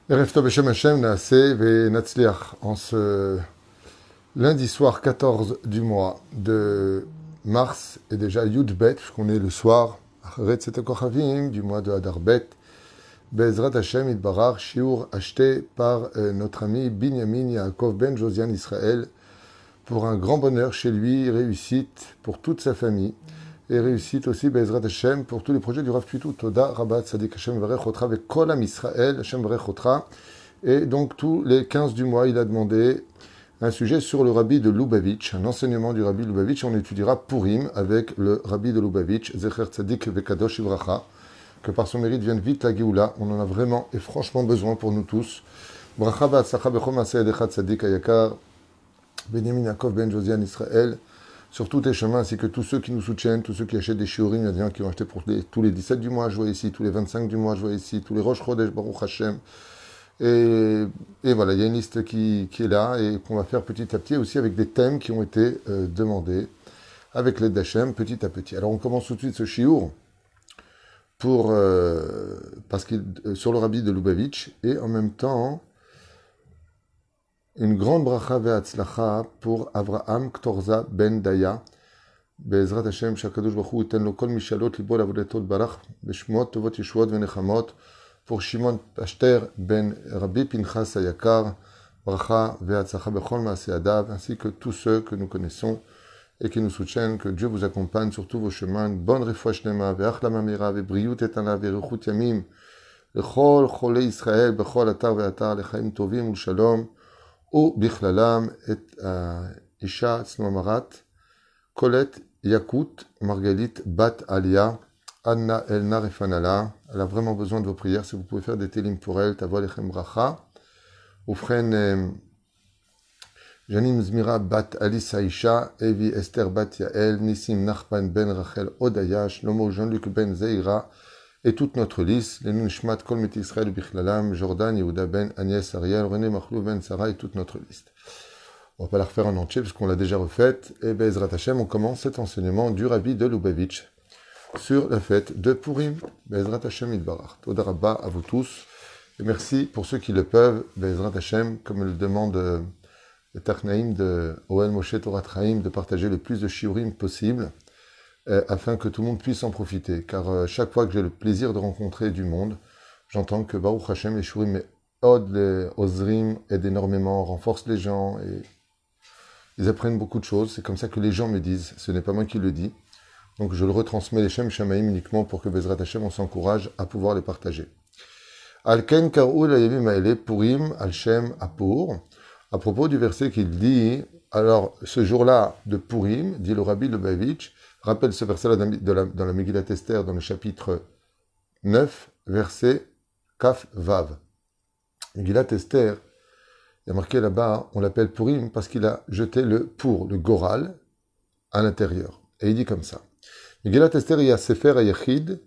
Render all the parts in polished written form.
Erev Tov Beshem Hashem Naaseh Ve'Natzliach, en ce lundi soir 14 du mois de mars, et déjà Yud Bet, puisqu'on est le soir, Acharet Tzedek Kochavim, du mois de Adar Bet, Be'ezrat Hashem Itbarach, shiur acheté par notre ami Binyamin Yaakov Ben Josian Israël, pour un grand bonheur chez lui, réussite pour toute sa famille, et réussite aussi Be'ezrat Hashem pour tous les projets du Rav Tuitou. Toda Rabbat Sadik Hashem Varech Otra avec Kol Am Israël, Hashem Varech Otra. Et donc tous les 15 du mois, il a demandé un sujet sur le Rabbi de Lubavitch, un enseignement du Rabbi de Lubavitch. On étudiera Purim avec le Rabbi de Lubavitch, Zecher Tzadik Vekadosh Ivracha, que par son mérite vienne vite la Géoula. On en a vraiment et franchement besoin pour nous tous. Bracha Ba'atzlacha Bechol Maaseh Yedecha Tzadik Hayakar, Binyamin Yaakov Ben Josian Israël, sur tous tes chemins, ainsi que tous ceux qui nous soutiennent, tous ceux qui achètent des shiurim. Il y a des gens qui ont acheté pour tous les 17 du mois, je vois ici, tous les 25 du mois, je vois ici, tous les Rosh Chodesh, Baruch Hashem. Et voilà, il y a une liste qui est là et qu'on va faire petit à petit, aussi avec des thèmes qui ont été demandés, avec l'aide d'Hachem, petit à petit. Alors on commence tout de suite ce shiur sur le Rabbi de Lubavitch, et en même temps, une grande bracha ve'atzlacha pour Avraham Ktorza ben Daya. Be'ezrat Hashem, shakadosh baruch hu iten lo kol mishalot libo lavodatot barach b'shmot tovot yeshuot ve'nechamot. Pour Shimon Pashter ben Rabbi Pinchas Hayakar, bracha ve'atzlacha bechol ma'aseh yadav, ainsi que tous ceux que nous connaissons et qui nous soutiennent. Que Dieu vous accompagne sur tous vos chemins. Une bonne refoua shlema ve'achlama mira ve'briut etana ve'ruchut yamim lechol cholei Israël bechol atar ve'atar lechaim tovim u'shalom. Ou Bichlalam et Isha Tznoamarat, Colette Yakut, Margalit Bat Alia, Anna Elna Refanala. Elle a vraiment besoin de vos prières. Si vous pouvez faire des télim pour elle, Tavo Lechem Bracha. Oufren Janim Zmira Bat Alisa Isha, Evi Esther Bat Yael, Nissim Nachman Ben Rachel Odaya, Shlomo Jean-Luc Ben Zeira, et toute notre liste, les Nishmat Kol Met Israël Bichlalam, Jordan, Yehuda Ben, Agnès Ariel, René Machlou Ben Sarah, et toute notre liste. On ne va pas la refaire en entier parce qu'on l'a déjà refaite. Et Be'ezrat Hashem, on commence cet enseignement du Rabbi de Lubavitch sur la fête de Purim. Be'ezrat Hashem Itbarach. Toda Rabba à vous tous. Et merci pour ceux qui le peuvent. Be'ezrat Hashem, comme le demande le Tachnaïm de Oel Moshe Torah Chaim, de partager le plus de shiurim possible, afin que tout le monde puisse en profiter. Car chaque fois que j'ai le plaisir de rencontrer du monde, j'entends que Baruch Hashem, les shiurim od, les ozrim aident énormément, renforcent les gens, et ils apprennent beaucoup de choses. C'est comme ça que les gens me disent, ce n'est pas moi qui le dis. Donc je le retransmets les Shem Shamaim uniquement pour que Bezrat Hashem, on s'encourage à pouvoir les partager. Al-Ken Kar'u Layavim Haele Purim Al-Shem Apur. À propos du verset qu'il dit, alors ce jour-là de Purim, dit le Rabbi Lubavitch, rappelle ce verset-là dans la Megillat Esther, dans le chapitre 9, verset Kaf Vav. Megillat Esther, il y a marqué là-bas, on l'appelle Purim parce qu'il a jeté le goral, à l'intérieur. Et il dit comme ça. Megillat Esther ya sefer hayachid,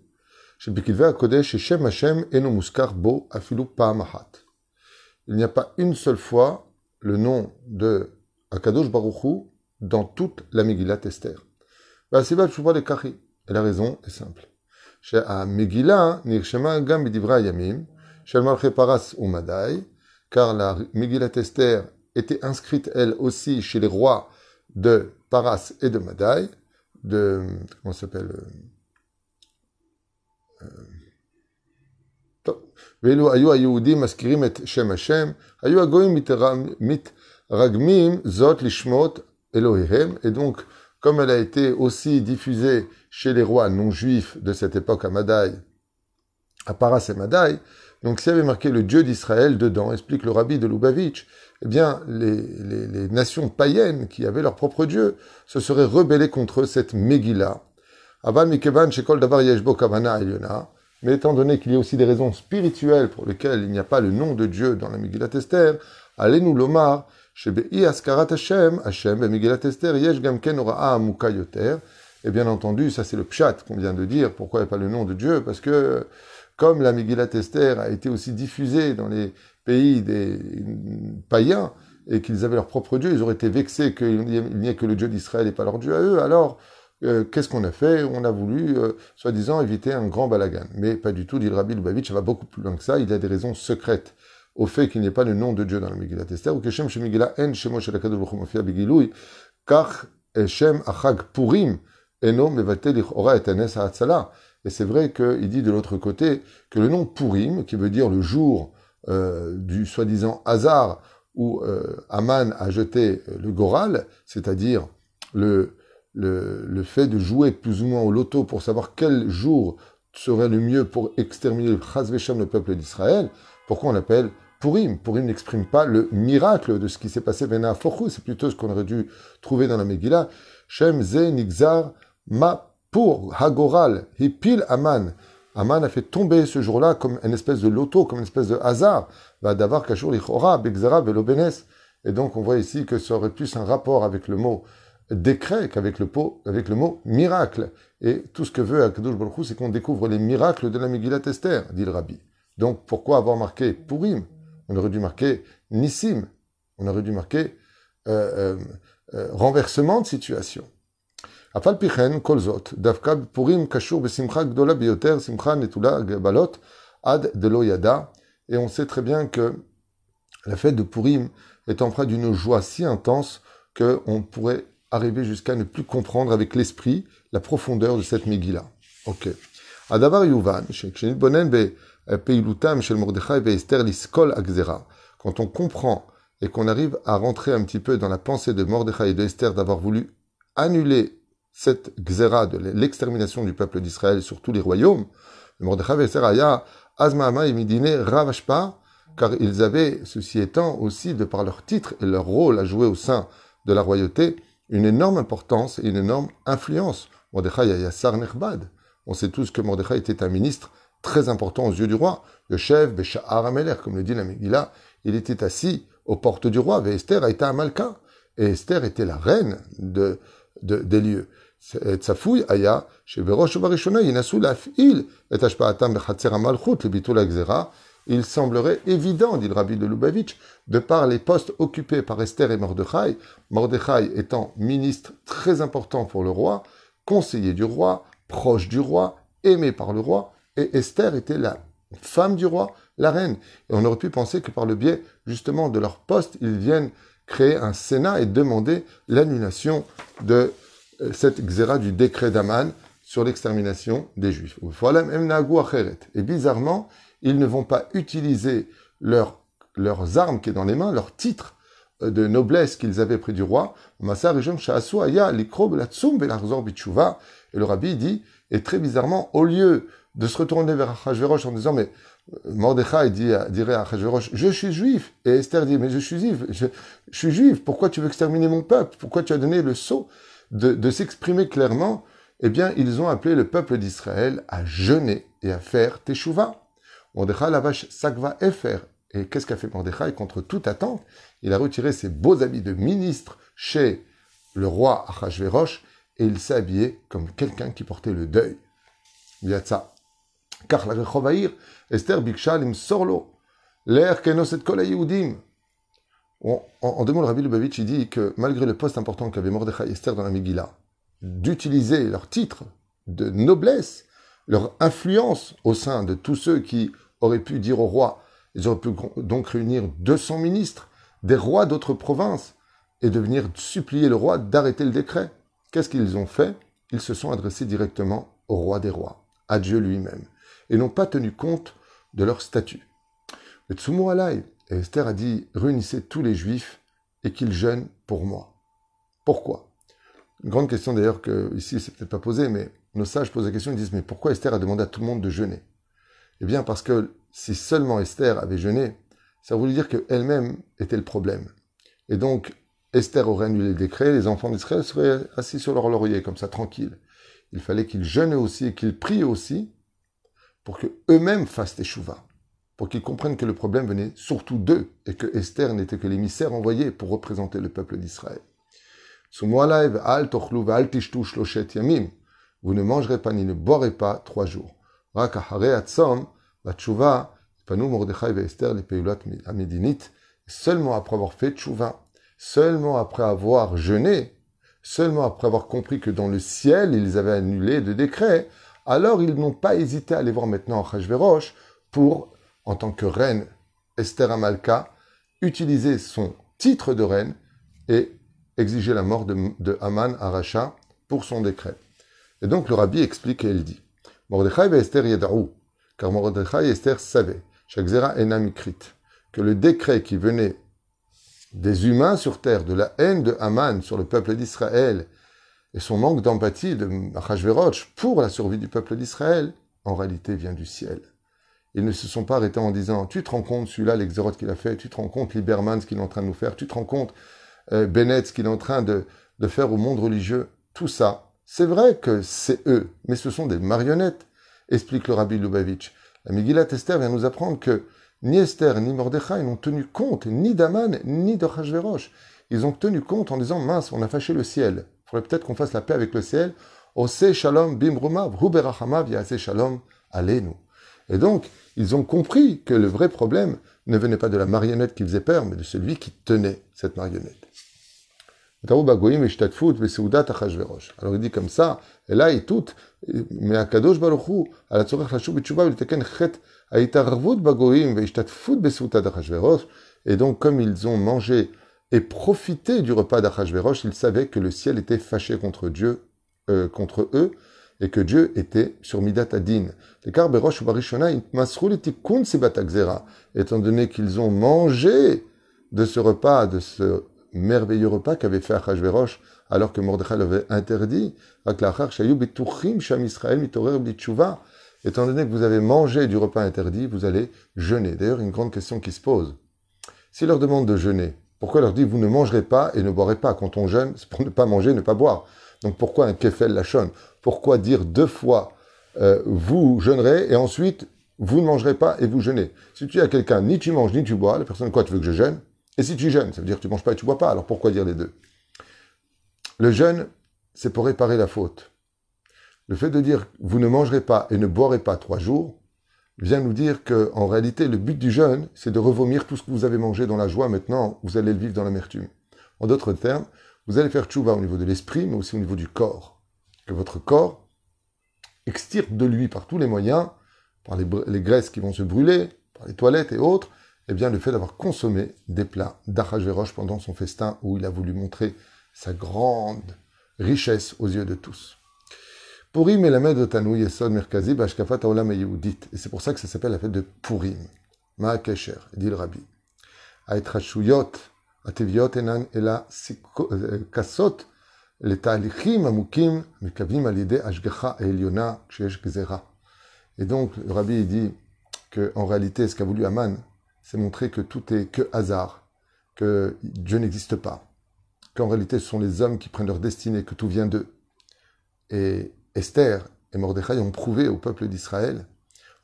shebekilvei hakodesh shem Hashem eno muskar bo afilu pa'am achat. Il n'y a pas une seule fois le nom de Akadosh Baruch Hu dans toute la Megillat Esther. Et la raison est simple. Megillah nirshema gam b'divrei hayamim shel malchei Paras u'Madai, car la Megillat Esther était inscrite elle aussi chez les rois de Paras et de Madai, comment ça s'appelle, ואילו היו היהודים מזכירים את שם השם, היו הגויים מתרגמים זאת לשמות אלוהיהם. Et donc, comme elle a été aussi diffusée chez les rois non-juifs de cette époque à Madai, à Paras et Madai, donc s'il y avait marqué le Dieu d'Israël dedans, explique le Rabbi de Lubavitch, eh bien, les nations païennes qui avaient leur propre Dieu se seraient rebellées contre cette Megillah. Aval mikevan shekol davar yesh bo kavana elyona. Mais étant donné qu'il y a aussi des raisons spirituelles pour lesquelles il n'y a pas le nom de Dieu dans la Megillat Esther, allez-nous l'omar, shebe'i askarat Hashem, Hashem, Megillat Esther, yesh gamken ora'a amuka yoter. Et bien entendu, ça c'est le pshat qu'on vient de dire, pourquoi il n'y a pas le nom de Dieu, parce que comme la Megillat Esther a été aussi diffusée dans les pays des païens, et qu'ils avaient leur propre Dieu, ils auraient été vexés qu'il n'y ait que le Dieu d'Israël et pas leur Dieu à eux, alors qu'est-ce qu'on a fait? On a voulu, soi-disant, éviter un grand balagan. Mais pas du tout, dit le Rabbi Lubavitch, ça va beaucoup plus loin que ça, il y a des raisons secrètes au fait qu'il n'y ait pas le nom de Dieu dans la Megillat Esther, ou que Shem Shemigila en Shemo Shel HaKadosh Baruch Hu Mofia Begiloui, car Shem Achag Purim eno mevate lichora et anes ha'atzala. Et c'est vrai qu'il dit de l'autre côté que le nom Purim, qui veut dire le jour du soi-disant hasard où Aman a jeté le Goral, c'est-à-dire le fait de jouer plus ou moins au loto pour savoir quel jour serait le mieux pour exterminer Chas Vesham, le peuple d'Israël, pourquoi on l'appelle Purim? Purim n'exprime pas le miracle de ce qui s'est passé Vena Fochou, c'est plutôt ce qu'on aurait dû trouver dans la Megillah. Shem Ze Nigzar Ma Pur Hagoral Hipil Aman. Aman a fait tomber ce jour-là comme une espèce de loto, comme une espèce de hasard. Va d'avoir Kashur Lichora, Begzara, Velobenes. Et donc on voit ici que ça aurait plus un rapport avec le mot décret qu'avec le mot miracle. Et tout ce que veut Akadosh Baruch Hu, c'est qu'on découvre les miracles de la Megillat Esther, dit le Rabbi. Donc pourquoi avoir marqué Purim? On aurait dû marquer Nissim. On aurait dû marquer renversement de situation. Afal pichen kolzot davka Purim kashur besimcha gdola biyoter simcha netula balot ad delo yada. Et on sait très bien que la fête de Purim est empreinte d'une joie si intense qu'on pourrait arriver jusqu'à ne plus comprendre avec l'esprit la profondeur de cette Megillah. Ok. Adavar yuvan shekshenit bonen be peilutam shel Mordechai ve Esther liskol agzera. Quand on comprend et qu'on arrive à rentrer un petit peu dans la pensée de Mordechai et de Esther d'avoir voulu annuler cette gzera de l'extermination du peuple d'Israël sur tous les royaumes, Mordechai et Esther aya azmama et midine ravashpa, car ils avaient, ceci étant aussi, de par leur titre et leur rôle à jouer au sein de la royauté, une énorme importance et une énorme influence. Mordechai aya sar nechbad. On sait tous que Mordechai était un ministre très important aux yeux du roi. Le chef, Bécha'ar Ameler, comme le dit la Megillah, il était assis aux portes du roi. Et Esther a été un Malka. Et Esther était la reine des lieux. Tsafouy aya, chez Berosh Varishona, Yinasu laf'il, et Ashpa'atam Bechatzer Amalchut, le bitul Agzera. Il semblerait évident, dit le rabbi de Lubavitch, de par les postes occupés par Esther et Mordechai, Mordechai étant ministre très important pour le roi, conseiller du roi, proche du roi, aimé par le roi, et Esther était la femme du roi, la reine. Et on aurait pu penser que par le biais, justement, de leur poste, ils viennent créer un sénat et demander l'annulation de cette xéra du décret d'Aman sur l'extermination des Juifs. Et bizarrement, ils ne vont pas utiliser leurs armes qui est dans les mains, leur titre de noblesse qu'ils avaient pris du roi. Et le rabbi dit, et très bizarrement, au lieu de se retourner vers Achashverosh en disant, mais Mordechai dirait à Achashverosh, je suis juif. Et Esther dit, mais je suis juif, pourquoi tu veux exterminer mon peuple? Pourquoi tu as donné le sceau de s'exprimer clairement? Eh bien, ils ont appelé le peuple d'Israël à jeûner et à faire teshuva. Mordechai lavash sakva efer. Et qu'est-ce qu'a fait Mordechai contre toute attente? Il a retiré ses beaux habits de ministre chez le roi Achashverosh et il s'est habillé comme quelqu'un qui portait le deuil. Yatsa. Car la rechovaïr, Esther biksha limsorlo, l'air kenos et kol hayehudim. En deux mots, le rabbi Lubavitch, il dit que malgré le poste important qu'avait Mordechai et Esther dans la Megillah, d'utiliser leur titre de noblesse, leur influence au sein de tous ceux qui auraient pu dire au roi, ils auraient pu donc réunir 200 ministres, des rois d'autres provinces, et de venir supplier le roi d'arrêter le décret. Qu'est-ce qu'ils ont fait? Ils se sont adressés directement au roi des rois, à Dieu lui-même, et n'ont pas tenu compte de leur statut. Mais Tsumu Alai, et Esther a dit, réunissez tous les juifs et qu'ils jeûnent pour moi. Pourquoi? Une grande question d'ailleurs que ici c'est peut-être pas posée, mais nos sages posent la question, ils disent, mais pourquoi Esther a demandé à tout le monde de jeûner? Eh bien parce que si seulement Esther avait jeûné, ça voulait dire qu'elle-même était le problème. Et donc, Esther aurait annulé le décret, les enfants d'Israël seraient assis sur leur laurier, comme ça, tranquille. Il fallait qu'ils jeûnent aussi et qu'ils prient aussi pour qu'eux-mêmes fassent teshuva, pour qu'ils comprennent que le problème venait surtout d'eux et que Esther n'était que l'émissaire envoyé pour représenter le peuple d'Israël. Vous ne mangerez pas ni ne boirez pas 3 jours. Seulement après avoir fait tchouva, seulement après avoir jeûné, seulement après avoir compris que dans le ciel, ils avaient annulé de décret, alors ils n'ont pas hésité à aller voir maintenant Achashverosh pour, en tant que reine Esther Amalka, utiliser son titre de reine et exiger la mort de Haman Aracha pour son décret. Et donc le rabbi explique et il dit Mordechai et Esther yeda'u, car Mordechai et Esther savaient, Shagzera enam ikrit, que le décret qui venait des humains sur terre, de la haine de Haman sur le peuple d'Israël et son manque d'empathie de Achashverosh pour la survie du peuple d'Israël, en réalité vient du ciel. Ils ne se sont pas arrêtés en disant tu te rends compte celui-là, l'exorote qu'il a fait, tu te rends compte Lieberman ce qu'il est en train de nous faire, tu te rends compte Bennett ce qu'il est en train de faire au monde religieux. Tout ça, c'est vrai que c'est eux, mais ce sont des marionnettes, explique le rabbi Lubavitch. La Megillat Esther vient nous apprendre que ni Esther ni Mordechai n'ont tenu compte ni d'Aman ni de Achashverosh. Ils ont tenu compte en disant mince, on a fâché le ciel. Il faudrait peut-être qu'on fasse la paix avec le ciel. Ose shalom bimrumav, hu berachamav ya'aseh shalom aleinu. Et donc, ils ont compris que le vrai problème ne venait pas de la marionnette qui faisait peur, mais de celui qui tenait cette marionnette. Alors il dit comme ça, et là il tout, mais Akadosh Baruch Hu, à la tzorech lashub b'tshuva v'liteken chet ha'hitarvut bagoyim ve'ishtatfut beseudat Achashverosh. Et donc, comme ils ont mangé et profité du repas d'Achashverosh, ils savaient que le ciel était fâché contre Dieu, contre eux, et que Dieu était sur Midat Adin. Car Berosh ou Barishona, étant donné qu'ils ont mangé de ce repas, de ce merveilleux repas qu'avait fait Achashverosh, alors que Mordechai l'avait interdit, étant donné que vous avez mangé du repas interdit, vous allez jeûner. D'ailleurs, une grande question qui se pose. S'il leur demande de jeûner, pourquoi leur dit vous ne mangerez pas et ne boirez pas? Quand on jeûne, c'est pour ne pas manger, ne pas boire. Donc pourquoi un kefel lachon? Pourquoi dire deux fois vous jeûnerez et ensuite vous ne mangerez pas et vous jeûnez? Si tu dis à quelqu'un ni tu manges ni tu bois, la personne quoi, tu veux que je jeûne? Et si tu jeûnes, ça veut dire que tu ne manges pas et tu ne bois pas, alors pourquoi dire les deux? Le jeûne, c'est pour réparer la faute. Le fait de dire vous ne mangerez pas et ne boirez pas 3 jours vient nous dire qu'en réalité, le but du jeûne, c'est de revomir tout ce que vous avez mangé dans la joie. Maintenant, vous allez le vivre dans l'amertume. En d'autres termes, vous allez faire tchouva au niveau de l'esprit, mais aussi au niveau du corps. Que votre corps extirpe de lui par tous les moyens, par les graisses qui vont se brûler, par les toilettes et autres, eh bien le fait d'avoir consommé des plats d'Achashverosh pendant son festin où il a voulu montrer sa grande richesse aux yeux de tous. Purim melamed otanu yesod merkazi b'ashkafat haolam hayehudit. Et c'est pour ça que ça s'appelle la fête de Purim. Ma kesher, dit le rabbi. Ha'etrashuyot הטבעיות אינן אלא כסות לתהליכים עמוקים מקווים על ידי השגחה העליונה כשיש גזירה. Et donc, le rabbi dit qu'en réalité, ce qu'a voulu Haman, c'est montrer que tout est que hasard, que Dieu n'existe pas, qu'en réalité, ce sont les hommes qui prennent leur destinée, que tout vient d'eux. Et Esther et Mordechai ont prouvé au peuple d'Israël,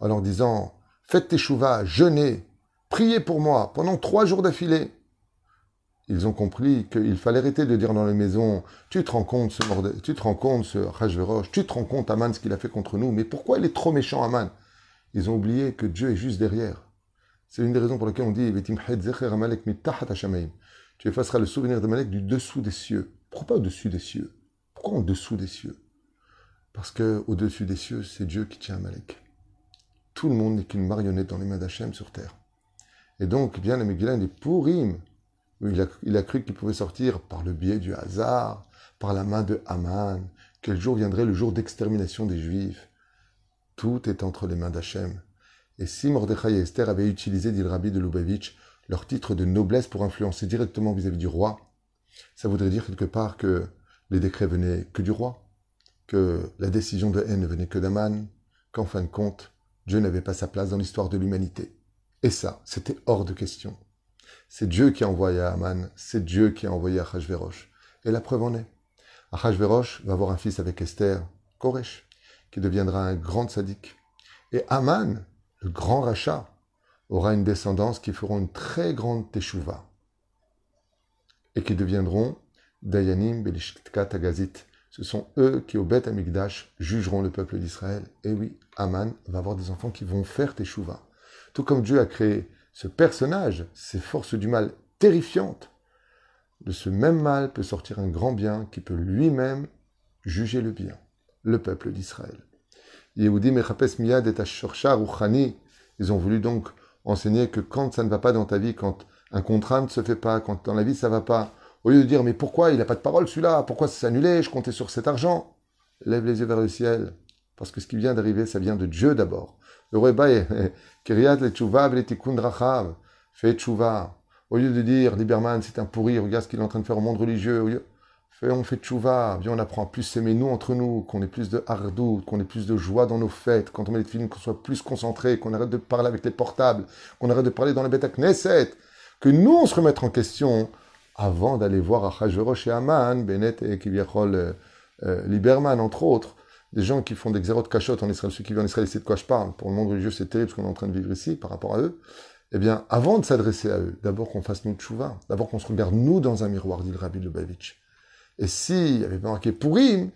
en leur disant « Faites teshuva, jeûnez, priez pour moi pendant 3 jours d'affilée ». Ils ont compris qu'il fallait arrêter de dire dans les maisons « Tu te rends compte ce Achashverosh, tu te rends compte Haman ce qu'il a fait contre nous, mais pourquoi il est trop méchant Haman ?» Ils ont oublié que Dieu est juste derrière. C'est une des raisons pour lesquelles on dit « Tu effaceras le souvenir d'Amalek du dessous des cieux ». Pourquoi pas au-dessus des cieux? Pourquoi en dessous des cieux? Parce qu'au-dessus des cieux, c'est Dieu qui tient Amalek. Tout le monde n'est qu'une marionnette dans les mains d'Hachem sur terre. Et donc, bien le Megillah des Purim, il a cru qu'il pouvait sortir par le biais du hasard, par la main de Haman. Quel jour viendrait le jour d'extermination des Juifs? Tout est entre les mains d'Hachem. Et si Mordechai et Esther avaient utilisé, dit le rabbi de Lubavitch, leur titre de noblesse pour influencer directement vis-à-vis du roi, ça voudrait dire quelque part que les décrets venaient que du roi, que la décision de haine ne venait que d'Haman, qu'en fin de compte, Dieu n'avait pas sa place dans l'histoire de l'humanité. Et ça, c'était hors de question. C'est Dieu qui a envoyé Haman, c'est Dieu qui a envoyé Achashverosh. Et la preuve en est. Achashverosh va avoir un fils avec Esther, Koresh, qui deviendra un grand sadique. Et Haman, le grand rachat, aura une descendance qui feront une très grande teshuva. Et qui deviendront Dayanim Belishkat Agazit. Ce sont eux qui, au Beth Amikdash, jugeront le peuple d'Israël. Et oui, Haman va avoir des enfants qui vont faire teshuva. Tout comme Dieu a créé ce personnage, ces forces du mal terrifiantes, de ce même mal peut sortir un grand bien qui peut lui-même juger le bien, le peuple d'Israël. Yehudi mechapes miyad et ashorcha ruchani, ils ont voulu donc enseigné que quand ça ne va pas dans ta vie, quand un contrat ne se fait pas, quand dans la vie ça ne va pas, au lieu de dire mais pourquoi il n'a pas de parole celui-là, pourquoi ça s'est annulé, je comptais sur cet argent, lève les yeux vers le ciel, parce que ce qui vient d'arriver, ça vient de Dieu d'abord. Le roi Baye, Kiryat le tchouva le tikkun rachav, fais tchouva. Au lieu de dire Lieberman c'est un pourri, regarde ce qu'il est en train de faire au monde religieux, on fait tchouva, viens on apprend à plus s'aimer nous entre nous, qu'on ait plus de hardout, qu'on ait plus de joie dans nos fêtes, quand on met les films, qu'on soit plus concentré, qu'on arrête de parler avec les portables, qu'on arrête de parler dans la bêta Knesset, que nous on se remette en question avant d'aller voir Achashverosh et Haman, Bennett et Kivyachol Lieberman entre autres, des gens qui font des xérots de cachot en Israël, ceux qui vivent en Israël, c'est de quoi je parle, pour le monde religieux c'est terrible ce qu'on est en train de vivre ici par rapport à eux, eh bien avant de s'adresser à eux, d'abord qu'on fasse nous tchouva, d'abord qu'on se regarde nous dans un miroir, dit le Rabbi Lubavitch. Et s'il y avait marqué Pourim,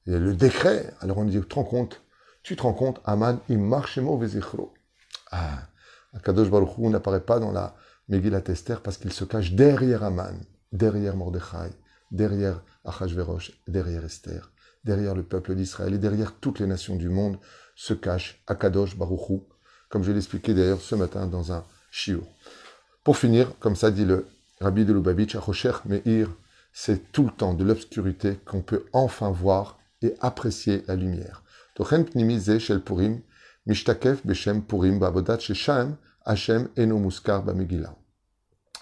il y a le décret, alors on dit, tu te rends compte, Aman, il marche Vezichro. Ah, Kadosh Baruch Hu n'apparaît pas dans la Megillat Esther parce qu'il se cache derrière Aman, derrière Mordechai, derrière Achashverosh, derrière Esther, derrière le peuple d'Israël et derrière toutes les nations du monde se cache Akadosh Baruch Hu, comme je l'ai expliqué d'ailleurs ce matin dans un shiur. Pour finir, comme ça dit le Rabbi de Lubavitch, Achosher Meir, c'est tout le temps de l'obscurité qu'on peut enfin voir et apprécier la lumière. Tochen pnimi ze shel Purim, mishtakef beshem Purim ba'avodat shesham Hashem eno muskar ba'megillah.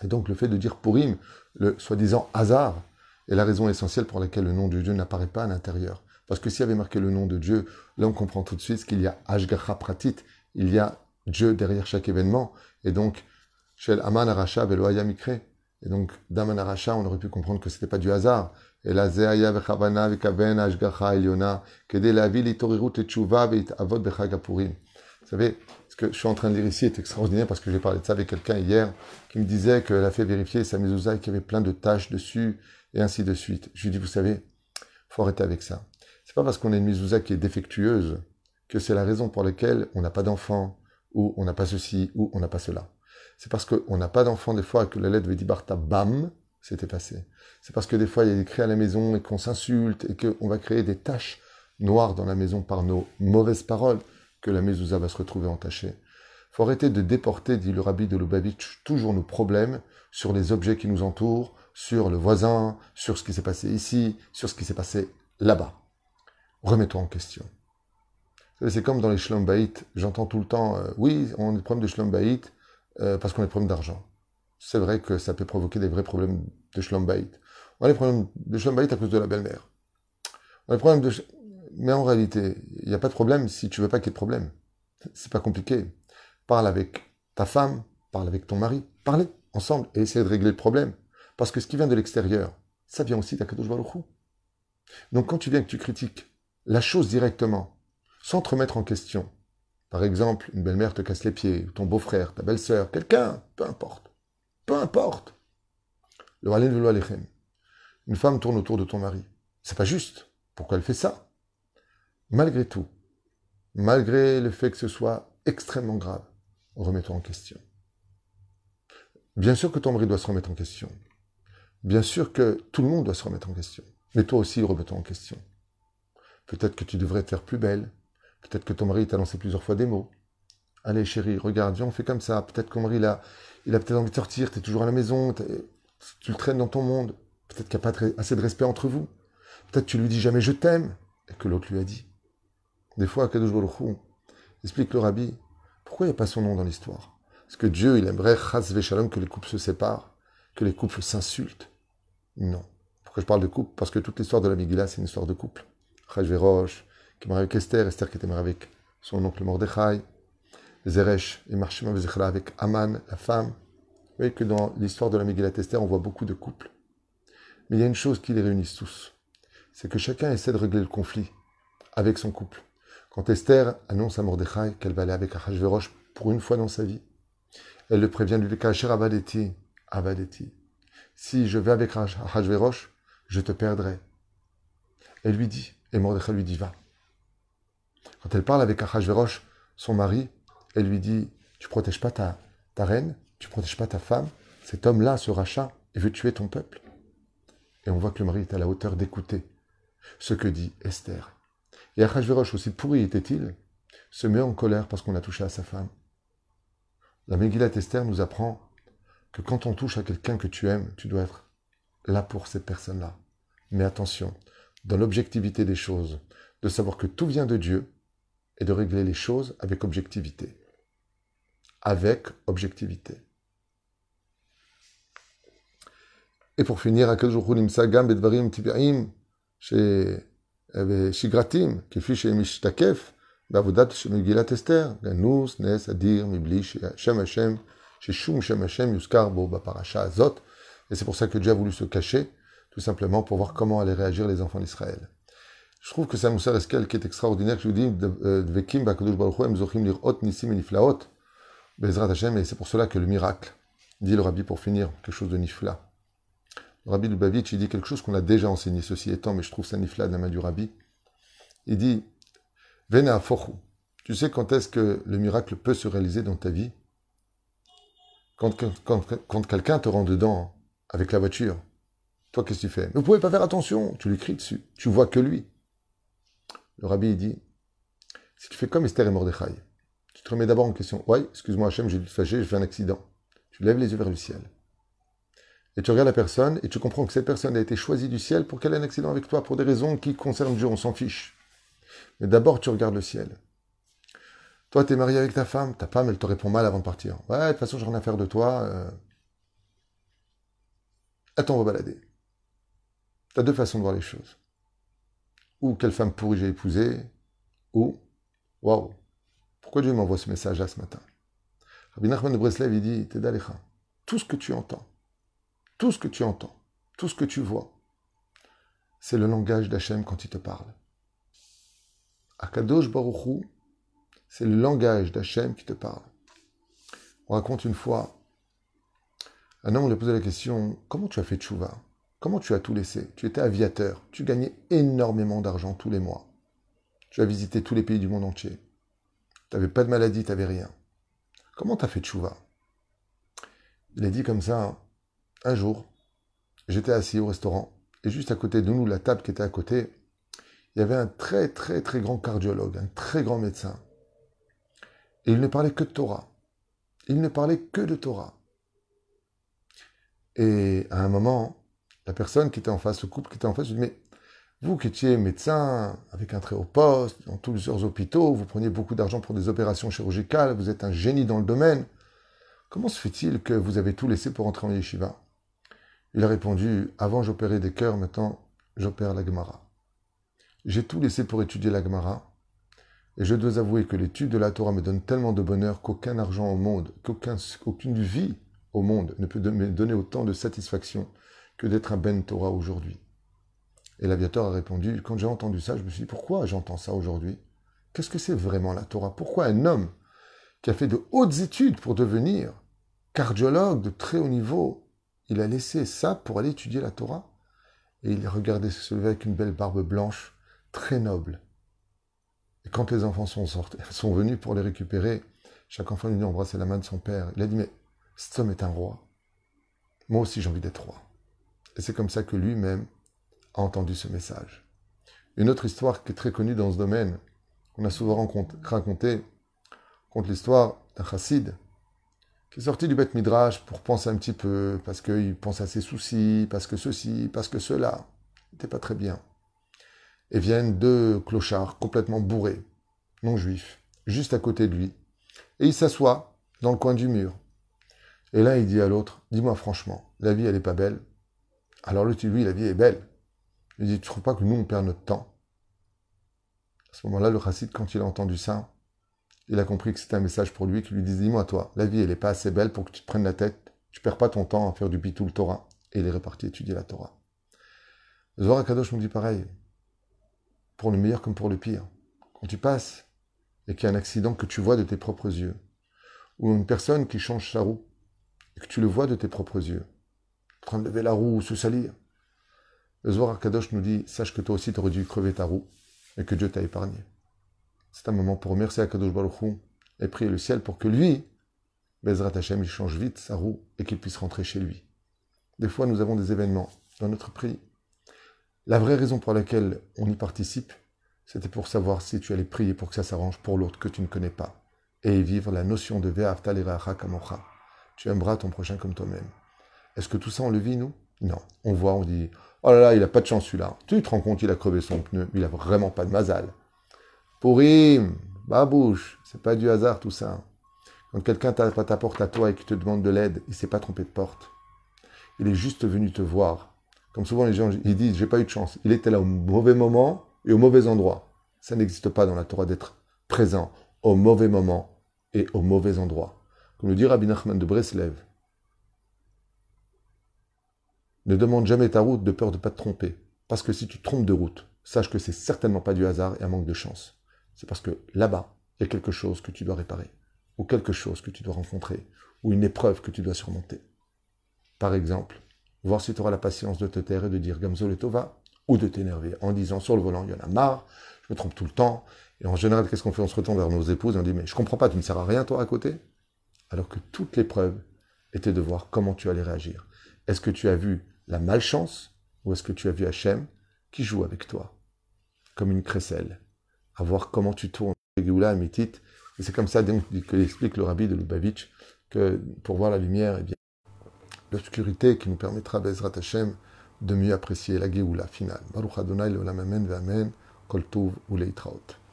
Et donc le fait de dire Purim, le soi-disant hasard, est la raison essentielle pour laquelle le nom de Dieu n'apparaît pas à l'intérieur. Parce que s'il y avait marqué le nom de Dieu, là on comprend tout de suite qu'il y a Ashgacha Pratit, il y a Dieu derrière chaque événement. Et donc, shel Aman Arasha velo haya mikre. Et donc, d'Aman Arasha, on aurait pu comprendre que ce n'était pas du hasard. Et là, Zeaya vechavana vekaven ashgacha eliona, kede lavi litoriru tetshuva veit avot bechag hapurim. Vous savez, ce que je suis en train de lire ici est extraordinaire parce que j'ai parlé de ça avec quelqu'un hier qui me disait qu'elle a fait vérifier sa mezouza et qu'il y avait plein de taches dessus et ainsi de suite. Je lui dis, vous savez, faut arrêter avec ça. C'est pas parce qu'on a une mezouza qui est défectueuse que c'est la raison pour laquelle on n'a pas d'enfant ou on n'a pas ceci ou on n'a pas cela. C'est parce qu'on n'a pas d'enfant des fois et que la lettre Vedibarta Bam s'est effacée. C'est parce que des fois il y a des cris à la maison et qu'on s'insulte et qu'on va créer des taches noires dans la maison par nos mauvaises paroles que la mezouza va se retrouver entachée. Il faut arrêter de déporter, dit le Rabbi de Lubavitch, toujours nos problèmes sur les objets qui nous entourent, sur le voisin, sur ce qui s'est passé ici, sur ce qui s'est passé là-bas. Remets-toi en question. C'est comme dans les Shlom Bayit, j'entends tout le temps, oui, on a des problèmes de Shlom Bayit, parce qu'on a des problèmes d'argent. C'est vrai que ça peut provoquer des vrais problèmes de Shlom Bayit. On a des problèmes de Shlom Bayit à cause de la belle-mère. On a des problèmes de... Mais en réalité, il n'y a pas de problème si tu veux pas qu'il y ait de problème. C'est pas compliqué. Parle avec ta femme, parle avec ton mari, parlez ensemble et essayez de régler le problème. Parce que ce qui vient de l'extérieur, ça vient aussi d'Akadosh Baruch Hu. Donc quand tu viens que tu critiques la chose directement, sans te remettre en question, par exemple, une belle-mère te casse les pieds, ou ton beau-frère, ta belle-sœur, quelqu'un, peu importe. Peu importe. Le Hallel velo alechem. Une femme tourne autour de ton mari. C'est pas juste. Pourquoi elle fait ça? Malgré tout, malgré le fait que ce soit extrêmement grave, remets-toi en question. Bien sûr que ton mari doit se remettre en question. Bien sûr que tout le monde doit se remettre en question. Mais toi aussi, remets-toi en question. Peut-être que tu devrais te faire plus belle. Peut-être que ton mari t'a lancé plusieurs fois des mots. Allez chérie, regarde, viens, on fait comme ça. Peut-être que ton mari, il a peut-être envie de sortir, tu es toujours à la maison, tu le traînes dans ton monde. Peut-être qu'il n'y a pas assez de respect entre vous. Peut-être que tu lui dis jamais je t'aime, et que l'autre lui a dit. Des fois, Kadosh Baruch Hu explique le Rabbi, pourquoi il n'y a pas son nom dans l'histoire? Parce que Dieu, il aimerait, chas v'shalom, que les couples se séparent, que les couples s'insultent. Non. Pourquoi je parle de couple? Parce que toute l'histoire de la Megillah, c'est une histoire de couple. Achashverosh, qui est marié avec Esther, Esther qui était mariée avec son oncle Mordechai, Zeresh et Marshima Vezichra avec Aman, la femme. Vous voyez que dans l'histoire de la Megillat Esther, on voit beaucoup de couples. Mais il y a une chose qui les réunissent tous. C'est que chacun essaie de régler le conflit avec son couple. Quand Esther annonce à Mordechai qu'elle va aller avec Achashverosh pour une fois dans sa vie, elle le prévient, lui dit Kacher Abadeti, Abadeti. Si je vais avec Achashverosh, je te perdrai. Elle lui dit, et Mordechai lui dit, va. Quand elle parle avec Achashverosh, son mari, elle lui dit, tu protèges pas ta reine, tu protèges pas ta femme, cet homme-là, ce rachat, il veut tuer ton peuple. Et on voit que le mari est à la hauteur d'écouter ce que dit Esther. Et Achashverosh, aussi pourri était-il, se met en colère parce qu'on a touché à sa femme. La Megillat Esther nous apprend que quand on touche à quelqu'un que tu aimes, tu dois être là pour cette personne-là. Mais attention, dans l'objectivité des choses, de savoir que tout vient de Dieu et de régler les choses avec objectivité. Avec objectivité. Et pour finir, Akadosh Baruch Hu nimsa gam bedvarim tibi'im shigratim, כפי שמשתקף בעבודת מגילת אסתר, גנוז, נס, אדיר, מבלי ששם השם, ששום שם השם יוזכר בו בפרשה הזאת. Et c'est pour ça que Dieu a voulu se cacher, tout simplement pour voir comment allaient réagir les enfants d'Israël. Je trouve que c'est un Moussar Eskel qui est extraordinaire, que je vous dis, Dvekim b'Akadosh Baruch Hu, em zochim lirot nisim et niflaot, Bezrat Hashem, et c'est pour cela que le miracle, dit le Rabbi pour finir, quelque chose de nifla. Le Rabbi Lubavitch, il dit quelque chose qu'on a déjà enseigné, ceci étant, mais je trouve ça nifla de la main du Rabbi. Il dit, Vena afochu. Tu sais quand est-ce que le miracle peut se réaliser dans ta vie? Quand quelqu'un te rend dedans avec la voiture. Toi, qu'est-ce que tu fais? Mais vous ne pouvez pas faire attention. Tu lui cries dessus. Tu vois que lui. Le Rabbi, il dit, si tu fais comme Esther et Mordechai, tu te remets d'abord en question. Ouais, excuse-moi Hachem, j'ai dû te fâcher, j'ai fait un accident. Tu lèves les yeux vers le ciel. Et tu regardes la personne et tu comprends que cette personne a été choisie du ciel pour qu'elle ait un accident avec toi, pour des raisons qui concernent Dieu, on s'en fiche. Mais d'abord, tu regardes le ciel. Toi, tu es marié avec ta femme elle te répond mal avant de partir. Ouais, de toute façon, j'ai rien à faire de toi. Attends, on va balader. Tu as deux façons de voir les choses. Ou quelle femme pourrie j'ai épousée, ou waouh, pourquoi Dieu m'envoie ce message-là ce matin? Rabbi Nachman de Breslev, il dit, Tedalecha, tout ce que tu entends, tout ce que tu entends, tout ce que tu vois, c'est le langage d'Hachem quand il te parle. Akadosh Baruch Hu, c'est le langage d'Hachem qui te parle. On raconte une fois, un homme lui a posé la question, comment tu as fait tchouva? Comment tu as tout laissé? Tu étais aviateur, tu gagnais énormément d'argent tous les mois. Tu as visité tous les pays du monde entier. Tu n'avais pas de maladie, tu n'avais rien. Comment tu as fait tchouva? Il a dit comme ça, un jour, j'étais assis au restaurant, et juste à côté de nous, la table qui était à côté, il y avait un très très très grand cardiologue, un très grand médecin. Et il ne parlait que de Torah. Il ne parlait que de Torah. Et à un moment, la personne qui était en face, le couple qui était en face, lui dit, mais vous qui étiez médecin, avec un très haut poste, dans plusieurs hôpitaux, vous preniez beaucoup d'argent pour des opérations chirurgicales, vous êtes un génie dans le domaine, comment se fait-il que vous avez tout laissé pour entrer en yeshiva? Il a répondu, avant j'opérais des cœurs, maintenant j'opère la Gemara. J'ai tout laissé pour étudier la Gemara, et je dois avouer que l'étude de la Torah me donne tellement de bonheur qu'aucun argent au monde, qu'aucune vie au monde ne peut me donner autant de satisfaction que d'être un Ben Torah aujourd'hui. Et l'aviateur a répondu, quand j'ai entendu ça, je me suis dit, pourquoi j'entends ça aujourd'hui? Qu'est-ce que c'est vraiment la Torah? Pourquoi un homme qui a fait de hautes études pour devenir cardiologue de très haut niveau, il a laissé ça pour aller étudier la Torah? Et il regardait se lever avec une belle barbe blanche, très noble. Et quand les enfants sont venus pour les récupérer, chaque enfant lui a embrassé la main de son père. Il a dit, mais cet homme est un roi. Moi aussi j'ai envie d'être roi. Et c'est comme ça que lui-même a entendu ce message. Une autre histoire qui est très connue dans ce domaine, qu'on a souvent racontée, compte l'histoire d'un chassid qui est sorti du Beth Midrash pour penser un petit peu, parce qu'il pense à ses soucis, parce que ceci, parce que cela. Il n'était pas très bien. Et viennent deux clochards complètement bourrés, non juifs, juste à côté de lui. Et il s'assoit dans le coin du mur. Et là, il dit à l'autre, dis-moi franchement, la vie, elle n'est pas belle? Alors l'autre, lui, la vie est belle. Il dit, tu ne trouves pas que nous, on perd notre temps? À ce moment-là, le chassid, quand il a entendu ça, il a compris que c'était un message pour lui qui lui disait, dis-moi toi, la vie, elle n'est pas assez belle pour que tu te prennes la tête, tu ne perds pas ton temps à faire du bitul Torah. Et il est reparti étudier la Torah. Zohar HaKadosh nous dit pareil, pour le meilleur comme pour le pire. Quand tu passes et qu'il y a un accident que tu vois de tes propres yeux, ou une personne qui change sa roue, et que tu le vois de tes propres yeux, en train de lever la roue ou se salir, le Zohar HaKadosh nous dit, sache que toi aussi tu aurais dû crever ta roue, et que Dieu t'a épargné. C'est un moment pour remercier HaKadosh Baruch Hu et prier le ciel pour que lui, Bezrat Hashem, il change vite sa roue et qu'il puisse rentrer chez lui. Des fois, nous avons des événements dans notre pays. La vraie raison pour laquelle on y participe, c'était pour savoir si tu allais prier pour que ça s'arrange pour l'autre que tu ne connais pas. et vivre la notion de Ve'ahavta lireacha kamocha. Tu aimeras ton prochain comme toi-même. Est-ce que tout ça, on le vit, nous? Non. On voit, on dit, oh là là, il a pas de chance celui-là. Tu te rends compte, il a crevé son pneu, il a vraiment pas de mazal. Pourim, babouche, c'est pas du hasard tout ça. Quand quelqu'un tape à ta porte à toi et qu'il te demande de l'aide, il s'est pas trompé de porte. Il est juste venu te voir. Comme souvent les gens ils disent, j'ai pas eu de chance. Il était là au mauvais moment et au mauvais endroit. Ça n'existe pas dans la Torah d'être présent au mauvais moment et au mauvais endroit. Comme le dit Rabbi Nachman de Breslev, ne demande jamais ta route de peur de ne pas te tromper. Parce que si tu te trompes de route, sache que c'est certainement pas du hasard et un manque de chance. C'est parce que là-bas, il y a quelque chose que tu dois réparer, ou quelque chose que tu dois rencontrer, ou une épreuve que tu dois surmonter. Par exemple, voir si tu auras la patience de te taire et de dire Gamzo le Tova, ou de t'énerver en disant sur le volant, il y en a marre, je me trompe tout le temps. Et en général, qu'est-ce qu'on fait? On se retourne vers nos épouses et on dit mais je comprends pas, tu ne sers à rien toi à côté. Alors que toute l'épreuve était de voir comment tu allais réagir. Est-ce que tu as vu la malchance ou est-ce que tu as vu Hachem qui joue avec toi comme une crécelle, à voir comment tu tournes Géoula Amitit. Et c'est comme ça donc, que explique le rabbi de Lubavitch que pour voir la lumière, eh bien, l'obscurité qui nous permettra, Bezrat Hashem, de mieux apprécier la Géoula finale. Baruch Adonai le'olam amen ve'amen, kol tov u'leitraot.